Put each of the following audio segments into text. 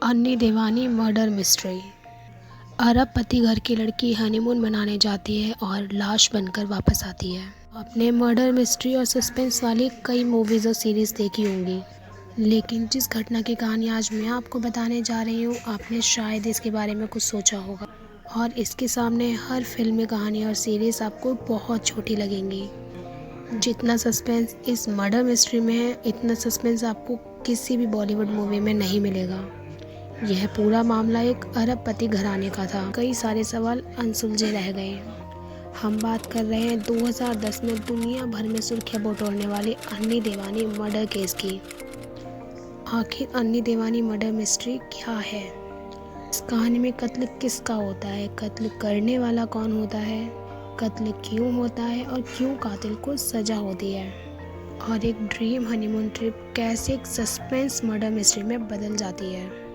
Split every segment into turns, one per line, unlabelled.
अन्नी देवानी murder mystery. अरबपति घर की लड़की हनीमून मनाने जाती है और लाश बनकर वापस आती है। आपने मर्डर मिस्ट्री और सस्पेंस वाली कई मूवीज़ और सीरीज़ देखी होंगी, लेकिन जिस घटना की कहानी आज मैं आपको बताने जा रही हूँ, आपने शायद इसके बारे में कुछ सोचा होगा और इसके सामने हर फिल्मी कहानी और सीरीज़ आपको बहुत छोटी लगेंगी। जितना सस्पेंस इस मर्डर मिस्ट्री में है, इतना सस्पेंस आपको किसी भी बॉलीवुड मूवी में नहीं मिलेगा। यह पूरा मामला एक अरबपति घराने का था। कई सारे सवाल अनसुलझे रह गए। हम बात कर रहे हैं 2010 में दुनिया भर में सुर्खियां बटोरने वाली अन्नी देवानी मर्डर केस की। आखिर अन्नी देवानी मर्डर मिस्ट्री क्या है? इस कहानी में कत्ल किसका होता है, कत्ल करने वाला कौन होता है, कत्ल क्यों होता है और क्यों कातिल को सजा होती है, और एक ड्रीम हनीमून ट्रिप कैसे एक सस्पेंस मर्डर मिस्ट्री में बदल जाती है।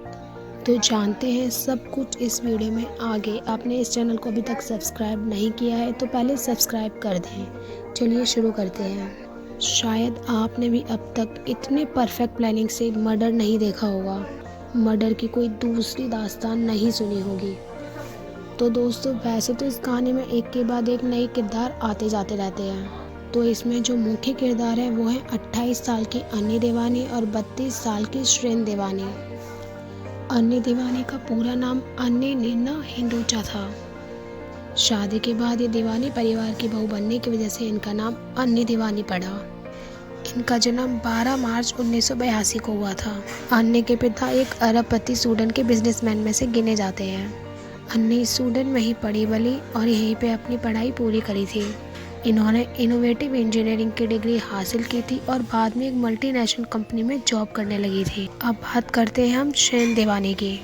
तो जानते हैं सब कुछ इस वीडियो में। आगे आपने इस चैनल को अभी तक सब्सक्राइब नहीं किया है तो पहले सब्सक्राइब कर दें। चलिए शुरू करते हैं। शायद आपने भी अब तक इतने परफेक्ट प्लानिंग से मर्डर नहीं देखा होगा, मर्डर की कोई दूसरी दास्तान नहीं सुनी होगी। तो दोस्तों, वैसे तो इस कहानी में एक के बाद एक नए किरदार आते जाते रहते हैं। तो इसमें जो मुख्य किरदार है वो है 28 साल की अन्नी देवानी और 32 साल की श्रेन देवानी। अन्नी देवानी का पूरा नाम अन्नी नीना हिंडूचा था। शादी के बाद ये देवानी परिवार की बहू बनने की वजह से इनका नाम अन्नी देवानी पड़ा। इनका जन्म 12 मार्च 1982 को हुआ था। अन्नी के पिता एक अरबपति स्वीडन के बिजनेसमैन में से गिने जाते हैं। अन्नी स्वीडन में ही पढ़ी बली और यहीं पे अपनी पढ़ाई पूरी करी थी। इन्होंने इनोवेटिव इंजीनियरिंग की डिग्री हासिल की थी और बाद में एक मल्टीनेशनल कंपनी में जॉब करने लगी थी। अब बात करते हैं हम श्रेन देवानी की।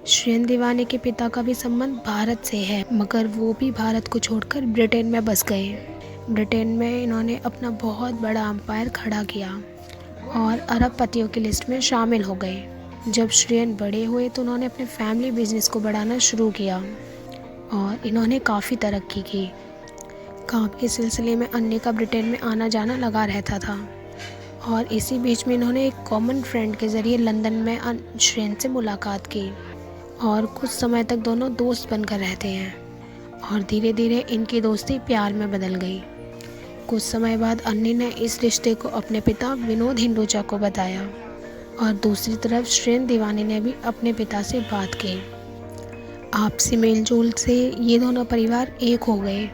श्रेन देवानी के पिता का भी संबंध भारत से है, मगर वो भी भारत को छोड़कर ब्रिटेन में बस गए। ब्रिटेन में इन्होंने अपना बहुत बड़ा एम्पायर खड़ा किया और अरबपतियों की लिस्ट में शामिल हो गए। जब श्रेन बड़े हुए तो उन्होंने अपने फैमिली बिजनेस को बढ़ाना शुरू किया और इन्होंने काफ़ी तरक्की की। काम के सिलसिले में अन्नी का ब्रिटेन में आना जाना लगा रहता था और इसी बीच में इन्होंने एक कॉमन फ्रेंड के ज़रिए लंदन में श्रेन से मुलाकात की और कुछ समय तक दोनों दोस्त बनकर रहते हैं और धीरे धीरे इनकी दोस्ती प्यार में बदल गई। कुछ समय बाद अन्नी ने इस रिश्ते को अपने पिता विनोद हिंडूचा को बताया और दूसरी तरफ श्रेन देवानी ने भी अपने पिता से बात की। आपसी मेलजोल से ये दोनों परिवार एक हो गए।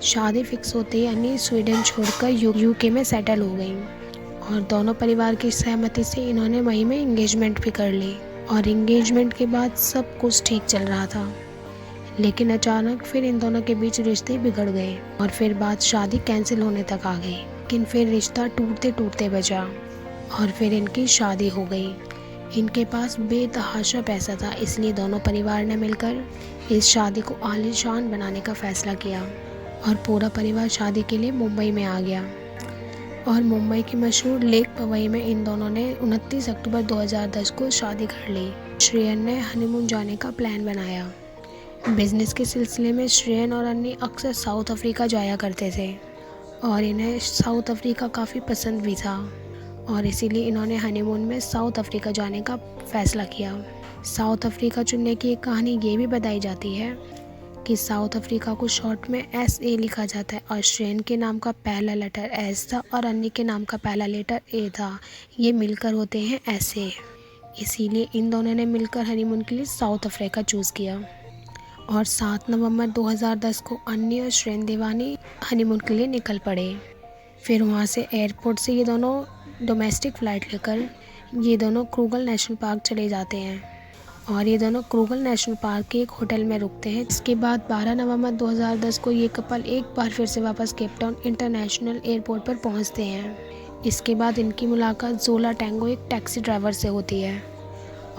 शादी फिक्स होते ही अन्नी स्वीडन छोड़कर यूके में सेटल हो गई और दोनों परिवार की सहमति से इन्होंने मई में एंगेजमेंट भी कर ली और एंगेजमेंट के बाद सब कुछ ठीक चल रहा था। लेकिन अचानक फिर इन दोनों के बीच रिश्ते बिगड़ गए और फिर बात शादी कैंसिल होने तक आ गई। लेकिन फिर रिश्ता टूटते टूटते बचा और फिर इनकी शादी हो गई। इनके पास बेतहाशा पैसा था, इसलिए दोनों परिवार ने मिलकर इस शादी को आलीशान बनाने का फैसला किया और पूरा परिवार शादी के लिए मुंबई में आ गया और मुंबई की मशहूर लेक पवई में इन दोनों ने 29 अक्टूबर 2010 को शादी कर ली। श्रेयन ने हनीमून जाने का प्लान बनाया। बिजनेस के सिलसिले में श्रेयन और अन्नी अक्सर साउथ अफ्रीका जाया करते थे और इन्हें साउथ अफ्रीका काफ़ी पसंद भी था और इसीलिए इन्होंने हनीमून में साउथ अफ्रीका जाने का फैसला किया। साउथ अफ्रीका चुनने की एक कहानी ये भी बताई जाती है कि साउथ अफ्रीका को शॉर्ट में SA लिखा जाता है और श्रेन के नाम का पहला लेटर S था और अन्नी के नाम का पहला लेटर A था। ये मिलकर होते हैं SA। इसीलिए इन दोनों ने मिलकर हनीमून के लिए साउथ अफ्रीका चूज़ किया और 7 नवंबर 2010 को अन्नी और श्रेन देवानी हनीमून के लिए निकल पड़े। फिर वहाँ से एयरपोर्ट से ये दोनों डोमेस्टिक फ़्लाइट लेकर ये दोनों क्रूगल नेशनल पार्क चले जाते हैं और ये दोनों क्रूगल नेशनल पार्क के एक होटल में रुकते हैं। इसके बाद 12 नवंबर 2010 को ये कपल एक बार फिर से वापस केप टाउन इंटरनेशनल एयरपोर्ट पर पहुंचते हैं। इसके बाद इनकी मुलाकात जोला टैंगो एक टैक्सी ड्राइवर से होती है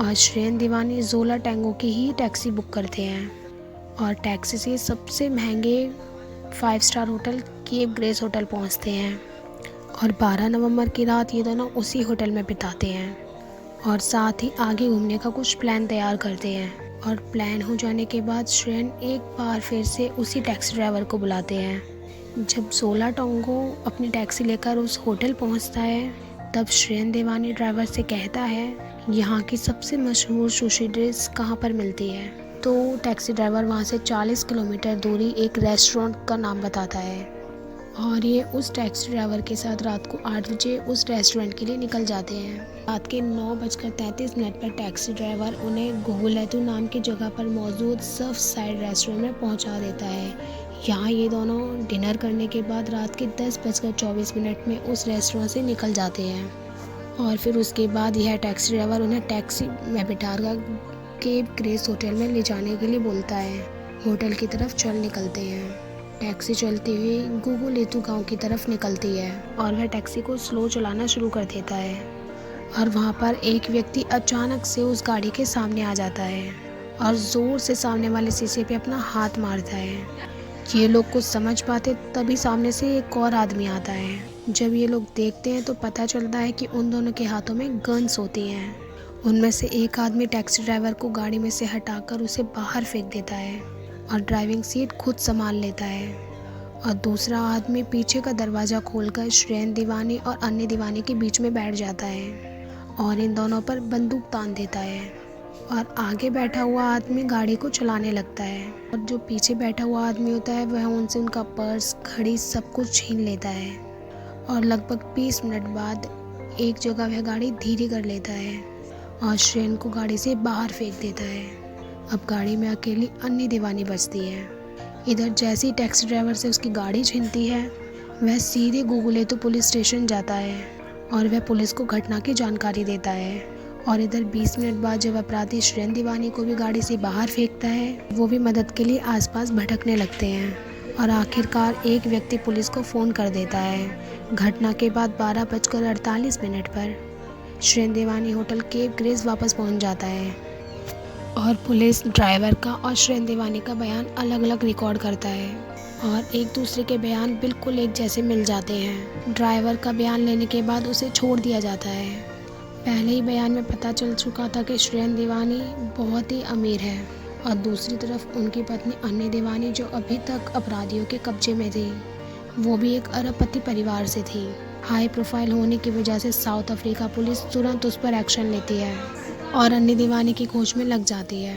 और श्रेन देवानी जोला टैंगो की ही टैक्सी बुक करते हैं और टैक्सी से सबसे महंगे 5 star hotel Cape Grace hotel पहुँचते हैं और 12 नवंबर की रात ये दोनों उसी होटल में बिताते हैं और साथ ही आगे घूमने का कुछ प्लान तैयार करते हैं। और प्लान हो जाने के बाद श्रेन एक बार फिर से उसी टैक्सी ड्राइवर को बुलाते हैं। जब जोला टोंगो अपनी टैक्सी लेकर उस होटल पहुंचता है तब श्रेन देवानी ड्राइवर से कहता है यहाँ की सबसे मशहूर सुशी डिश कहाँ पर मिलती है? तो टैक्सी ड्राइवर वहाँ से 40 किलोमीटर दूरी एक रेस्टोरेंट का नाम बताता है और ये उस टैक्सी ड्राइवर के साथ रात को 8 बजे उस रेस्टोरेंट के लिए निकल जाते हैं। रात के 9:33 पर टैक्सी ड्राइवर उन्हें गुगुलेतु नाम की जगह पर मौजूद सर्फ साइड रेस्टोरेंट में पहुंचा देता है। यहाँ ये दोनों डिनर करने के बाद रात के 10:24 में उस रेस्टोरेंट से निकल जाते हैं और फिर उसके बाद यह टैक्सी ड्राइवर उन्हें टैक्सी में बिठाकर केप ग्रेस होटल में ले जाने के लिए बोलता है। होटल की तरफ चल निकलते हैं। टैक्सी चलती हुई गुगुलेतु गांव की तरफ निकलती है और वह टैक्सी को स्लो चलाना शुरू कर देता है और वहां पर एक व्यक्ति अचानक से उस गाड़ी के सामने आ जाता है और ज़ोर से सामने वाले शीशे पे अपना हाथ मारता है। ये लोग कुछ समझ पाते तभी सामने से एक और आदमी आता है। जब ये लोग देखते हैं तो पता चलता है कि उन दोनों के हाथों में गन्स होती हैं। उनमें से एक आदमी टैक्सी ड्राइवर को गाड़ी में से हटाकर उसे बाहर फेंक देता है और ड्राइविंग सीट खुद संभाल लेता है और दूसरा आदमी पीछे का दरवाज़ा खोलकर श्रेयन दीवानी और अन्य दीवानी के बीच में बैठ जाता है और इन दोनों पर बंदूक तान देता है और आगे बैठा हुआ आदमी गाड़ी को चलाने लगता है और जो पीछे बैठा हुआ आदमी होता है वह उनसे उनका पर्स, घड़ी सब कुछ छीन लेता है और लगभग 20 मिनट बाद एक जगह वह गाड़ी धीरे कर लेता है और श्रेयन को गाड़ी से बाहर फेंक देता है। अब गाड़ी में अकेली अन्य दीवानी बचती है। इधर जैसे ही टैक्सी ड्राइवर से उसकी गाड़ी छीनती है वह सीधे गुगुलेतु पुलिस स्टेशन जाता है और वह पुलिस को घटना की जानकारी देता है और इधर 20 मिनट बाद जब अपराधी श्रेयन दीवानी को भी गाड़ी से बाहर फेंकता है वो भी मदद के लिए आसपास भटकने लगते हैं और आखिरकार एक व्यक्ति पुलिस को फ़ोन कर देता है। घटना के बाद 12:48 पर श्रेयन दीवानी होटल केप ग्रेस वापस पहुंच जाता है और पुलिस ड्राइवर का और श्रेयन दीवानी का बयान अलग अलग रिकॉर्ड करता है और एक दूसरे के बयान बिल्कुल एक जैसे मिल जाते हैं। ड्राइवर का बयान लेने के बाद उसे छोड़ दिया जाता है। पहले ही बयान में पता चल चुका था कि श्रेयन दीवानी बहुत ही अमीर है और दूसरी तरफ उनकी पत्नी अन्य दीवानी जो अभी तक अपराधियों के कब्जे में थी वो भी एक अरबपति परिवार से थी। हाई प्रोफाइल होने की वजह से साउथ अफ्रीका पुलिस तुरंत उस पर एक्शन लेती है और अन्य दीवानी की खोज में लग जाती है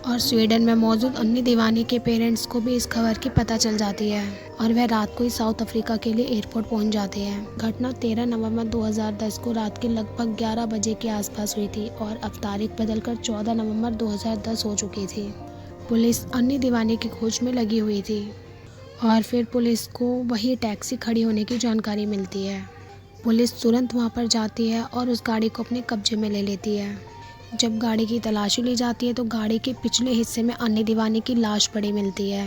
और स्वीडन में मौजूद अन्य दीवानी के पेरेंट्स को भी इस खबर की पता चल जाती है और वह रात को ही साउथ अफ्रीका के लिए एयरपोर्ट पहुंच जाते हैं। घटना 13 नवंबर 2010 को रात के लगभग 11 बजे के आसपास हुई थी और अब तारीख बदलकर 14 नवंबर 2010 हो चुकी थी। पुलिस अन्य दीवानी की खोज में लगी हुई थी और फिर पुलिस को वही टैक्सी खड़ी होने की जानकारी मिलती है। पुलिस तुरंत वहां पर जाती है और उस गाड़ी को अपने कब्जे में ले लेती है। जब गाड़ी की तलाशी ली जाती है तो गाड़ी के पिछले हिस्से में अन्य दीवानी की लाश पड़ी मिलती है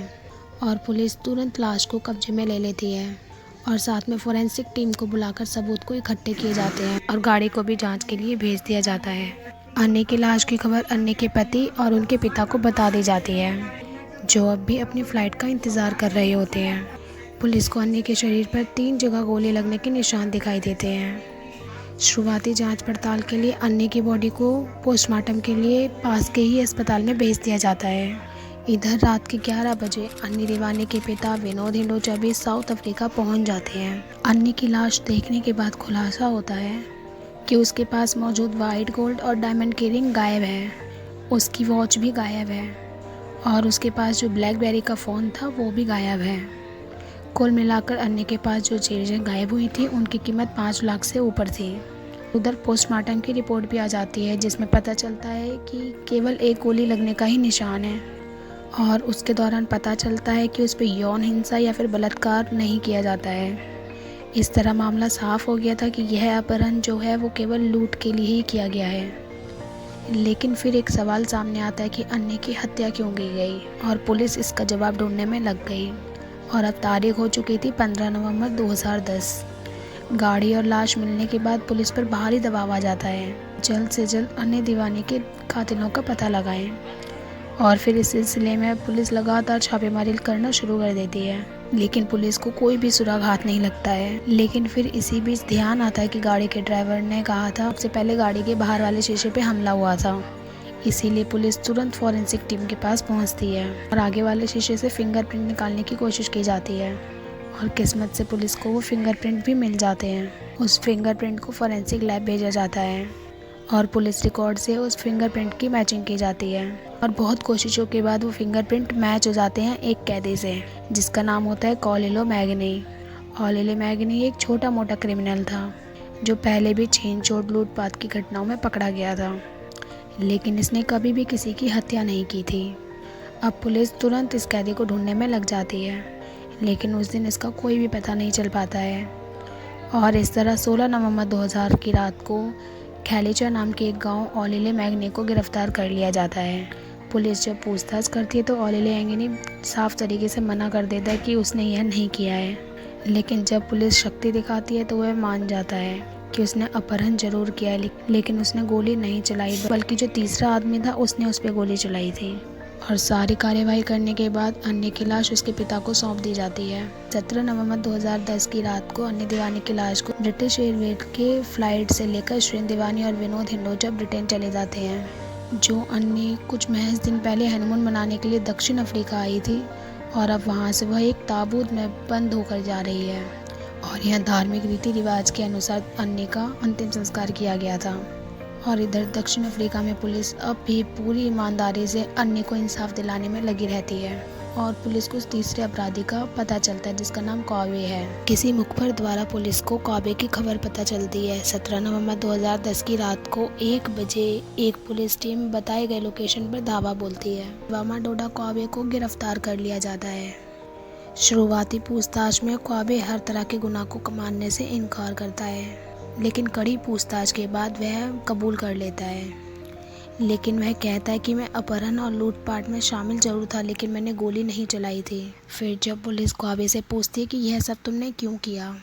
और पुलिस तुरंत लाश को कब्जे में ले लेती है और साथ में फोरेंसिक टीम को बुलाकर सबूत को इकट्ठे किए जाते हैं और गाड़ी को भी जांच के लिए भेज दिया जाता है। अन्य की लाश की खबर अन्य के पति और उनके पिता को बता दी जाती है जो अब भी अपनी फ़्लाइट का इंतज़ार कर रहे होते हैं। पुलिस को अन्य के शरीर पर 3 जगह गोली लगने के निशान दिखाई देते हैं। शुरुआती जांच पड़ताल के लिए अन्य की बॉडी को पोस्टमार्टम के लिए पास के ही अस्पताल में भेज दिया जाता है। इधर रात के 11 बजे अन्य दीवानी के पिता विनोद हिंडोजा भी साउथ अफ्रीका पहुंच जाते हैं। अन्य की लाश देखने के बाद खुलासा होता है कि उसके पास मौजूद वाइट गोल्ड और डायमंड की रिंग गायब है, उसकी वॉच भी गायब है और उसके पास जो ब्लैकबेरी का फ़ोन था वो भी गायब है। कुल मिलाकर अन्य के पास जो चीज़ें गायब हुई थी उनकी कीमत 5 लाख से ऊपर थी। उधर पोस्टमार्टम की रिपोर्ट भी आ जाती है जिसमें पता चलता है कि केवल एक गोली लगने का ही निशान है और उसके दौरान पता चलता है कि उस पर यौन हिंसा या फिर बलात्कार नहीं किया जाता है। इस तरह मामला साफ हो गया था कि यह अपहरण जो है वो केवल लूट के लिए ही किया गया है। लेकिन फिर एक सवाल सामने आता है कि अन्य की हत्या क्यों की गई और पुलिस इसका जवाब ढूंढने में लग गई और अब तारीख हो चुकी थी 15 नवंबर 2010। गाड़ी और लाश मिलने के बाद पुलिस पर भारी दबाव आ जाता है जल्द से जल्द अन्य दीवानी के कातिलों का पता लगाएं और फिर इस सिलसिले में पुलिस लगातार छापेमारी करना शुरू कर देती है लेकिन पुलिस को कोई भी सुराग हाथ नहीं लगता है। लेकिन फिर इसी बीच ध्यान आता है कि गाड़ी के ड्राइवर ने कहा था सबसे पहले गाड़ी के बाहर वाले शीशे पे हमला हुआ था, इसीलिए पुलिस तुरंत फॉरेंसिक टीम के पास पहुंचती है और आगे वाले शीशे से फिंगरप्रिंट निकालने की कोशिश की जाती है और किस्मत से पुलिस को वो फिंगरप्रिंट भी मिल जाते हैं। उस फिंगरप्रिंट को फॉरेंसिक लैब भेजा जाता है और पुलिस रिकॉर्ड से उस फिंगरप्रिंट की मैचिंग की जाती है और बहुत कोशिशों के बाद वो फिंगरप्रिंट मैच हो जाते हैं एक कैदी से, जिसका नाम होता है कॉलिलो मैगनी। कॉलिलो मैगनी एक छोटा मोटा क्रिमिनल था जो पहले भी छीन छोड़ लूटपाट की घटनाओं में पकड़ा गया था, लेकिन इसने कभी भी किसी की हत्या नहीं की थी। अब पुलिस तुरंत इस कैदी को ढूंढने में लग जाती है, लेकिन उस दिन इसका कोई भी पता नहीं चल पाता है। और इस तरह 16 नवंबर 2000 की रात को खैलीचा नाम के एक गांव ओलिले मैग्ने को गिरफ्तार कर लिया जाता है। पुलिस जब पूछताछ करती है तो ओलिले मैग्ने साफ तरीके से मना कर देता है कि उसने यह नहीं किया है, लेकिन जब पुलिस शक्ति दिखाती है तो वह मान जाता है कि उसने अपहरण जरूर किया है, लेकिन उसने गोली नहीं चलाई, बल्कि जो तीसरा आदमी था उसने उस पर गोली चलाई थी। और सारी कार्यवाही करने के बाद अन्य की लाश उसके पिता को सौंप दी जाती है। 17 नवंबर 2010 की रात को अन्य दीवानी की लाश को ब्रिटिश एयरवेज के फ्लाइट से लेकर श्रीन दीवानी और विनोद हिंडोजा ब्रिटेन चले जाते हैं। जो अन्य कुछ महज दिन पहले हनीमून मनाने के लिए दक्षिण अफ्रीका आई थी और अब वहाँ से वह एक ताबूत में बंद होकर जा रही है और यह धार्मिक रीति रिवाज के अनुसार अन्य का अंतिम संस्कार किया गया था। और इधर दक्षिण अफ्रीका में पुलिस अब भी पूरी ईमानदारी से अन्य को इंसाफ दिलाने में लगी रहती है और पुलिस को उस तीसरे अपराधी का पता चलता है जिसका नाम कॉबे है। किसी मुखबिर द्वारा पुलिस को कॉबे की खबर पता चलती है। 17 नवंबर 2010 की रात को 1 बजे एक पुलिस टीम बताए गए लोकेशन पर धावा बोलती है। वामाडोडा कॉबे को गिरफ्तार कर लिया जाता है। शुरुआती पूछताछ में कॉबे हर तरह के गुनाह को मानने से इनकार करता है, लेकिन कड़ी पूछताछ के बाद वह कबूल कर लेता है। लेकिन वह कहता है कि मैं अपहरण और लूटपाट में शामिल जरूर था, लेकिन मैंने गोली नहीं चलाई थी। फिर जब पुलिस कॉबे से पूछती है कि यह सब तुमने क्यों किया,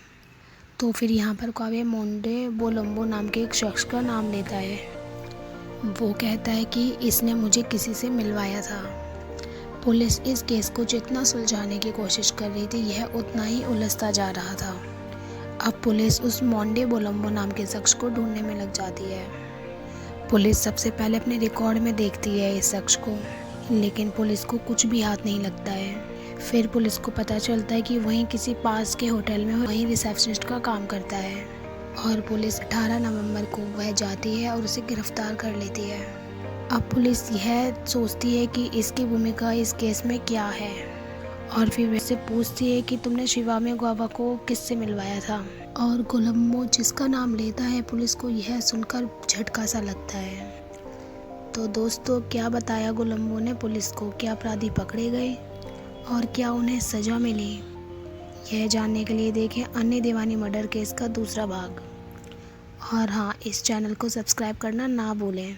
तो फिर यहाँ पर कॉबे मोंडे बोलोम्बो नाम के एक शख्स का नाम लेता है। वो कहता है कि इसने मुझे किसी से मिलवाया था। पुलिस इस केस को जितना सुलझाने की कोशिश कर रही थी, यह उतना ही उलझता जा रहा था। अब पुलिस उस मोंडे बोलोम्बो नाम के शख्स को ढूंढने में लग जाती है। पुलिस सबसे पहले अपने रिकॉर्ड में देखती है इस शख्स को, लेकिन पुलिस को कुछ भी हाथ नहीं लगता है। फिर पुलिस को पता चलता है कि वहीं किसी पास के होटल में वहीं रिसेप्शनिस्ट का काम करता है और पुलिस 18 नवंबर को वह जाती है और उसे गिरफ्तार कर लेती है। अब पुलिस यह सोचती है कि इसकी भूमिका इस केस में क्या है और फिर वैसे पूछती है कि तुमने शिवामे गुआवा को किससे मिलवाया था। और कोलंबो जिसका नाम लेता है, पुलिस को यह सुनकर झटका सा लगता है। तो दोस्तों, क्या बताया कोलंबो ने पुलिस को? क्या अपराधी पकड़े गए और क्या उन्हें सजा मिली? यह जानने के लिए देखें अन्य दीवानी मर्डर केस का दूसरा भाग। और हाँ, इस चैनल को सब्सक्राइब करना ना भूलें।